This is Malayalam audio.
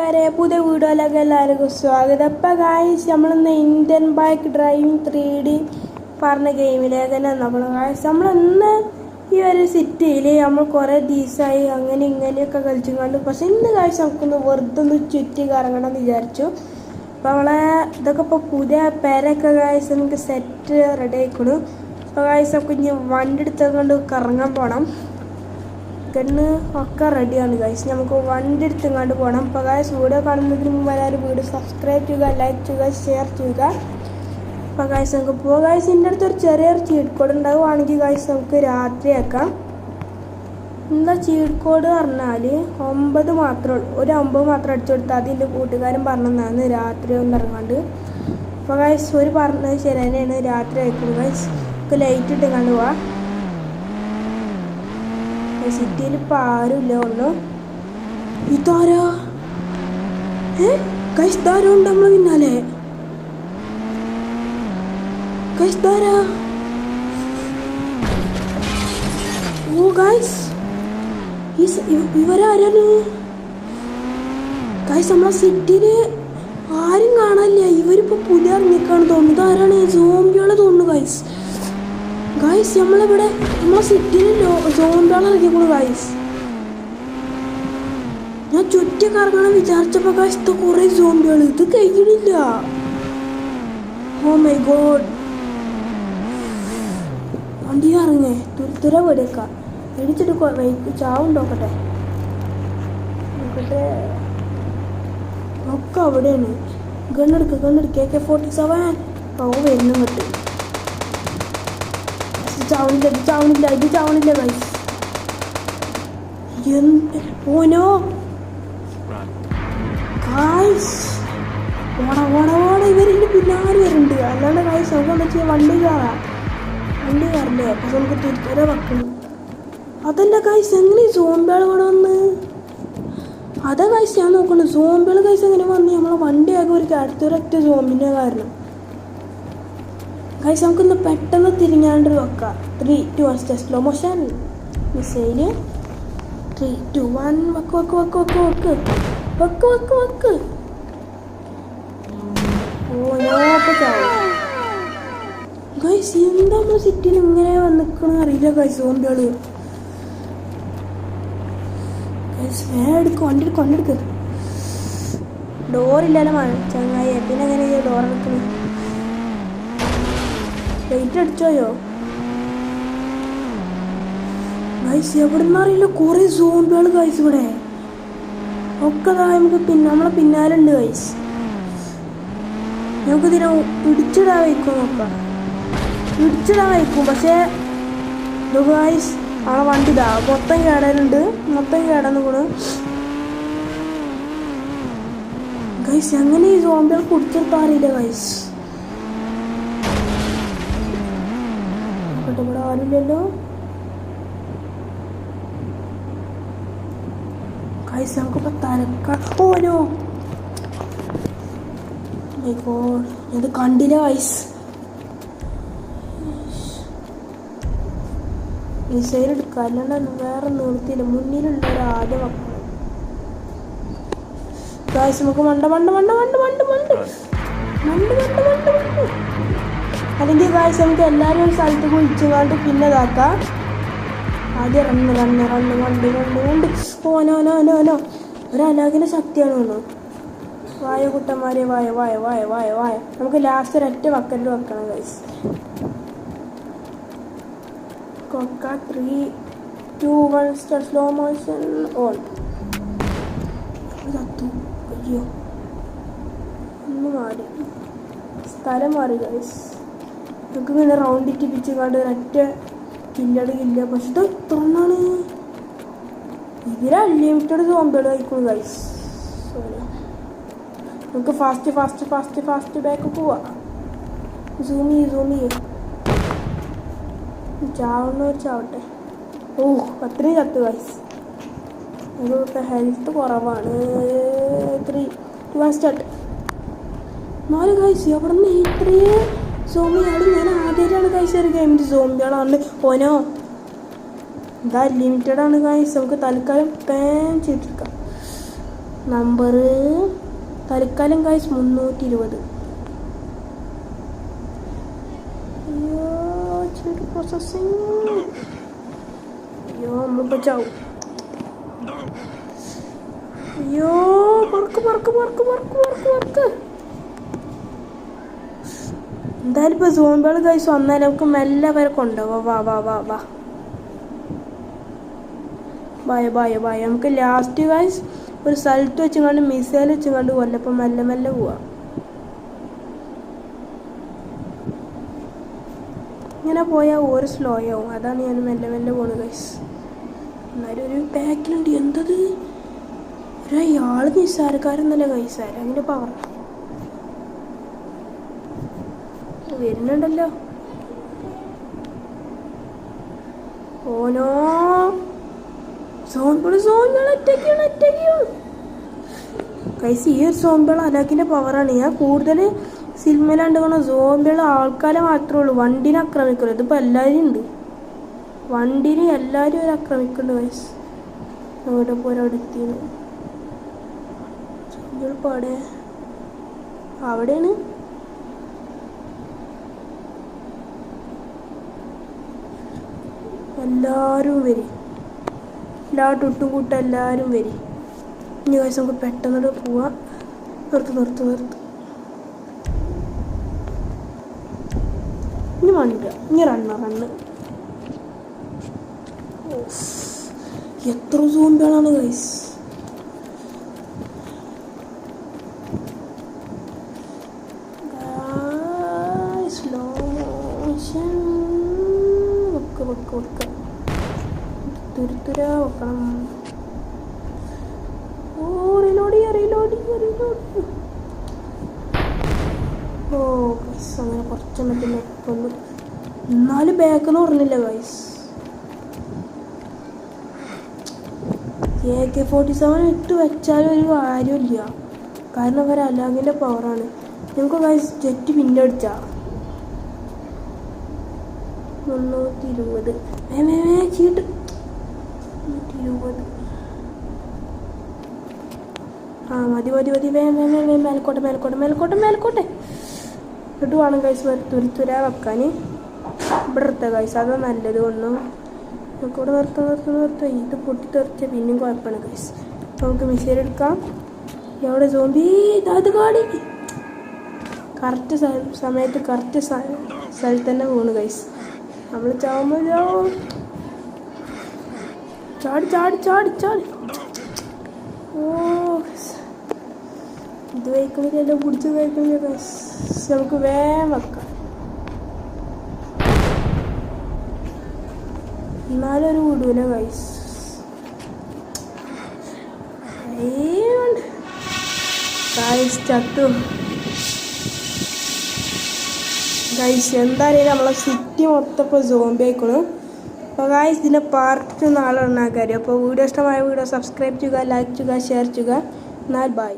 കൂട്ടുകാരെ പുതിയ വീഡിയോയിലേക്ക് എല്ലാവർക്കും സ്വാഗതം. അപ്പം ഗായ്സ് നമ്മളിന്ന് ഇന്ത്യൻ ബൈക്ക് ഡ്രൈവിംഗ് 3D പറഞ്ഞ ഗെയിമിലേക്ക് തന്നെ നമ്മൾ ഗായ്സ് നമ്മളിന്ന് ഈ ഒരു സിറ്റിയിൽ നമ്മൾ കുറേ ദിവസമായി അങ്ങനെ ഇങ്ങനെയൊക്കെ കളിച്ചു കണ്ടു. പക്ഷെ ഇന്ന് ഗായ്സ് നമുക്കൊന്ന് വെറുതെ ഒന്ന് ചുറ്റി കറങ്ങണം എന്ന് വിചാരിച്ചു. അപ്പം നമ്മളെ ഇതൊക്കെ ഇപ്പോൾ പുതിയ പേരൊക്കെ ഗായ്സ് നമുക്ക് സെറ്റ് റെഡി ആയിക്കണു. അപ്പോൾ ഗായ്സ് നമുക്ക് ഇനി വണ്ടി എടുത്തുകൊണ്ട് കറങ്ങാൻ പോകണം. ഗണ്ണ് ഒക്കെ റെഡിയാണ് ഗൈസ്. നമുക്ക് വണ്ടി എടുത്തെങ്ങാണ്ട് പോകണം. അപ്പോൾ ഗൈസ് വീഡിയോ കാണുന്നതിന് മുമ്പ് എല്ലാവരും വീഡിയോ സബ്സ്ക്രൈബ് ചെയ്യുക, ലൈക്ക് ചെയ്യുക, ഷെയർ ചെയ്യുക. അപ്പോൾ ഗൈസ് നമുക്ക് പോകാം. ഗൈസ് എൻ്റെ അടുത്തൊരു ചെറിയൊരു ചീട്ട് കോഡ് ഉണ്ടാവുകയാണെങ്കിൽ ഗൈസ് നമുക്ക് രാത്രിയാക്കാം. എന്താ ചീട്ട് കോഡ് പറഞ്ഞാൽ 9 മാത്രമേ ഉള്ളൂ. ഒരു 9 മാത്രം അടിച്ചു കൊടുത്താൽ അതിൻ്റെ കൂട്ടുകാരൻ പറഞ്ഞതാണ് രാത്രി ഒന്നും ഇറങ്ങാണ്ട്. അപ്പോൾ ഗൈസ് ഒരു പറഞ്ഞത് ശരി തന്നെയാണ്, രാത്രി ആയിക്കോളൂ ഗൈസ്. നമുക്ക് ലൈറ്റ് ഇട്ട് കണ്ടു പോവാം. സിറ്റിയിൽ ഇപ്പം ആരുമില്ല ഒന്ന്. ഇതാരാ കൈസ്താരോ ഉണ്ട് നമ്മളെ പിന്നാലെ. കൈസ്താരാ ഓ ഗൈസ് ഇവരാരാണ് ഗൈസ്? നമ്മളെ സിറ്റിയിൽ ആരും കാണാനില്ല. ഇവരിപ്പോൾ പുതിയ ഇറങ്ങിക്കാണ് തോന്നുന്നു. ഇതാരാണ്? സോംബികളെ തോന്നുന്നു ഗൈസ്. ഗൈസ് നമ്മളിവിടെ നമ്മളെ സിറ്റിയിൽ സോംബികളെ ഇറങ്ങിക്കോളൂ ഗൈസ്. ഞാൻ ചുറ്റി കറങ്ങണം വിചാരിച്ചപ്പോൾ ഗൈസ് ഇത് കുറേ സോംബികൾ. ഇത് കഴിയണില്ല. Oh my God. വണ്ടി ഇറങ്ങേ തുര വെടിയേക്കാം. ഇടിച്ചിട്ട് ചാവുണ്ടോക്കട്ടെ നോക്കട്ടെ. ഒക്കെ അവിടെയാണ്. ഗണ്ണെടുക്കുക AK-47. ഓ വരുന്നു കിട്ടും. ഇത് ചാവണില്ല ഗൈസ്. ഓനോ ഗൈസ് ഓട ഇവരിൻ്റെ പിന്നാലെ വരുന്നുണ്ട്. അല്ലാണ്ട് ഗൈസ് നമുക്ക് എന്താ ചെയ്യാം, വണ്ടി കയറില്ലേ. പക്ഷെ നമുക്ക് തിരിച്ചവരെ വെക്കണം. അതല്ല ഗൈസ്, എങ്ങനെ സോംബികൾ ഇവിടെ വന്ന്? അതാ ഗൈസ് ഞാൻ നോക്കണം. സോംബികൾ ഗൈസ് എങ്ങനെ വന്ന് നമ്മളെ വണ്ടിയാകെ ഒരു അടുത്തൊരൊറ്റ സോംബിൻ്റെ കാരണം. ഗൈസ് നമുക്കൊന്ന് പെട്ടെന്ന് തിരിഞ്ഞാണ്ട് വെക്കാം. 3, 2, 1 സ്ലോ മോഷൻ മിസൈല്. 3, 2, 1 വെക്ക്. ഓ ഞാനിപ്പോൾ ചാവും ഗൈസ്. എന്താ നമ്മൾ സിറ്റിയിൽ ഇങ്ങനെ വന്നിക്കണെന്ന് അറിയില്ല ഗൈസ്. സോംബികള് ഗൈസ് വണ്ടി എടുക്ക്. ഡോറില്ലല്ലോ ചങ്ങായി. പിന്നെ എങ്ങനെ ഡോർ എടുക്കണേ? ലൈറ്റ് അടിച്ചോയോ ഗൈസ്? എവിടെ നിന്നറിയില്ല കുറേ സോംബികൾ ഗൈസ്. ഇവിടെ ഒക്കെ നമുക്ക് നമ്മളെ പിന്നാലുണ്ട് ഗൈസ്. നമുക്കിതിനെ ഇടിച്ചിടാൻ വയ്ക്കും നോക്കാം. പക്ഷേ ഗൈസ് ആ വണ്ടി ഇതാ മൊത്തം കേടാനുണ്ട് കൂടെ ഗൈസ്. എങ്ങനെ ഈ സോംബികൾ കുടിച്ചിട്ട് അറിയില്ല ഗൈസ്. ഇവിടെ ആരില്ലല്ലോ ഗൈസ്. നമുക്കിപ്പോൾ ഓനോ ഇത് കണ്ടില്ല ഗൈസ്. മിസൈൽ എടുക്കുക, അല്ലാണ്ട് വേറെ നിർത്തിയില്ല. മുന്നിലുള്ളവർ ആദ്യം വെക്കണം ഗൈസ്. നമുക്ക് മണ്ട അല്ലെങ്കിൽ ഗൈസ് നമുക്ക് എല്ലാവരും ഒരു സ്ഥലത്ത് കുഴിച്ചുകൊണ്ട് പിന്നെ ഇതാക്കാം. ആദ്യം റണ്ണ് വണ്ടി. ഓനോ ഒരലാഖിൻ്റെ ശക്തിയാണ് തോന്നുന്നു. വായ കുട്ടന്മാരെ വായ. നമുക്ക് ലാസ്റ്റ് ഒരൊറ്റ വക്കലിൽ വെക്കണം guys. Coca 3, 2, 1 slow motion on. അയ്യോ ഒന്ന് മാറി, സ്ഥലം മാറി ഗൈസ്. നമുക്ക് ഇങ്ങനെ റൗണ്ട് ഇറ്റിപ്പിച്ച് കണ്ട് ഒരൊറ്റ കില്ല. പക്ഷെ ഇത് എത്രണ്ണാണ്? ഇതിൽ അൺലിമിറ്റഡ് സോംബികൾ ആയിക്കോളൂ ഗൈസ്. നമുക്ക് ഫാസ്റ്റ് ബാക്ക് പോവാം. സൂം ചെയ്യേ. ചാവുന്നവർ ചാവട്ടെ. ഓ അത്രയും ചത്തു ഗൈസ്. അതുകൊണ്ട് ഹെൽത്ത് കുറവാണ്. 3, 2, 1 സ്റ്റാർട്ട്. 4 ഗൈസ്. എവിടെ നിന്ന് ഇത്രയും സോംബിയാണ്? ഞാൻ ആദ്യമായിട്ടാണ് ഗൈസ് ഒരു ഗെയിമിൻ്റെ സോംബികളാണ്. ഓനോ ഇത് അൺലിമിറ്റഡ് ആണ് ഗൈസ്. നമുക്ക് തൽക്കാലം പാൻ ചെയ്തെടുക്കാം. നമ്പർ തൽക്കാലം ഗൈസ് 320. അയ്യോ ചെറിയ പ്രോസസ്സിങ്. അയ്യോ നമ്മളിപ്പോൾ ചാവും. അയ്യോ പറക്ക്. എന്തായാലും ഇപ്പോൾ സോംബികൾ ഗൈസ് വന്നാൽ നമുക്ക് മെല്ലെ വരെ കൊണ്ടുപോവാം. വാ ബായ നമുക്ക് ലാസ്റ്റ് ഗൈസ് ഒരു സ്ഥലത്ത് വെച്ചുകൊണ്ട് മിസൈൽ വെച്ചുകൊണ്ട് കൊല്ലപ്പം മെല്ലെ പോവാം. ഇങ്ങനെ പോയാൽ ഓരോ സ്ലോ ആവും. അതാണ് ഞാൻ മെല്ലെ പോണത് ഗൈസ്. എന്നാലും ഒരു ബാക്കിലുണ്ട്. എന്തത് ഒരാൾ നിസ്സാരക്കാരെന്നല്ല ഗൈസ്. അങ്ങനെ പവർ വരുന്നുണ്ടല്ലോ. ഓനോ സോംബിൾ അറ്റാക്ക് ഗൈസ്. ഈ ഒരു സോംബിൾ അലാക്കിൻ്റെ പവറാണ്. ഞാൻ കൂടുതൽ സിനിമയിലാണ്ട് കാണാൻ സോംബികൾ ആൾക്കാരെ മാത്രമേ ഉള്ളൂ, വണ്ടിനെ ആക്രമിക്കുള്ളൂ. ഇതിപ്പോൾ എല്ലാവരും ഉണ്ട്. വണ്ടിനെ എല്ലാവരും ഒരു ആക്രമിക്കുന്നുണ്ട് ഗൈസ്. അവിടെ പോരടുത്തിന് സോംബിൾ പാടെ അവിടെയാണ്. എല്ലാവരും വരും. തൊട്ടുകൂട്ട എല്ലാവരും വരും. ഇനി ഗൈസ് നമുക്ക് പെട്ടെന്ന് പോവാം. നിർത്ത്. ഇനി ഇനി റണ്ണ്. എത്ര സോംബികളാണ് ഗൈസ്. സ്ലോ മോഷൻ വെക്ക തുരുത്തുര വെക്കണം. ഓ റീലോഡ്. ഓ ഗൈസ് അങ്ങനെ കുറച്ചെണ്ണത്തിന് കൊന്നു. എന്നാലും ബാക്കെന്ന് പറഞ്ഞില്ല ഗൈസ്. AK-47 ഇട്ട് വെച്ചാലും ഒരു കാര്യമില്ല. കാരണം അവർ അലാഗിൻ്റെ പവറാണ്. നമുക്ക് ഗൈസ് ജെറ്റ് പിന്നടിച്ചാ 320. ചീട്ട് 120. ആ മതി. മേൽക്കോട്ടെ ഇട്ട് വേണം ഗൈസ് തുരുത്തുര വെക്കാൻ. ഇവിടെ എടുത്ത ഗൈസ് അതാ നല്ലത്. ഒന്നും നമുക്കിവിടെ നിർത്താം. ഇത് പൊട്ടി തെറിച്ച പിന്നെയും കുഴപ്പമാണ് ഗൈസ്. നമുക്ക് മിസൈൽ എടുക്കാം. എവിടെ സോംബി? അത് കാടി കറക്റ്റ് സമയത്ത് കറക്റ്റ് സ്ഥലത്ത് തന്നെ പോണു ഗൈസ്. നമ്മൾ ചാവുമ്പോൾ ചാടി. ഓ ഇത് കഴിക്കുന്നില്ലല്ലോ, പിടിച്ച് കഴിക്കുന്നില്ല ഗൈസ്. നമുക്ക് വേഗം വെക്കാം. എന്നാലും ഒരു വിടൂല ഗൈസ്. ചത്തു ഗൈസ്. എന്തായാലും നമ്മളെ സിറ്റി മൊത്തം ഇപ്പോൾ സോംബി ആയിക്കണം. അപ്പോൾ ഗൈസ് ഇതിൻ്റെ പാർട്ട് നാളെ ഉണ്ടാക്കാറ്. അപ്പോൾ വീഡിയോ ഇഷ്ടമായ വീഡിയോ സബ്സ്ക്രൈബ് ചെയ്യുക, ലൈക്ക് ചെയ്യുക, ഷെയർ ചെയ്യുക. എന്നാൽ ബൈ.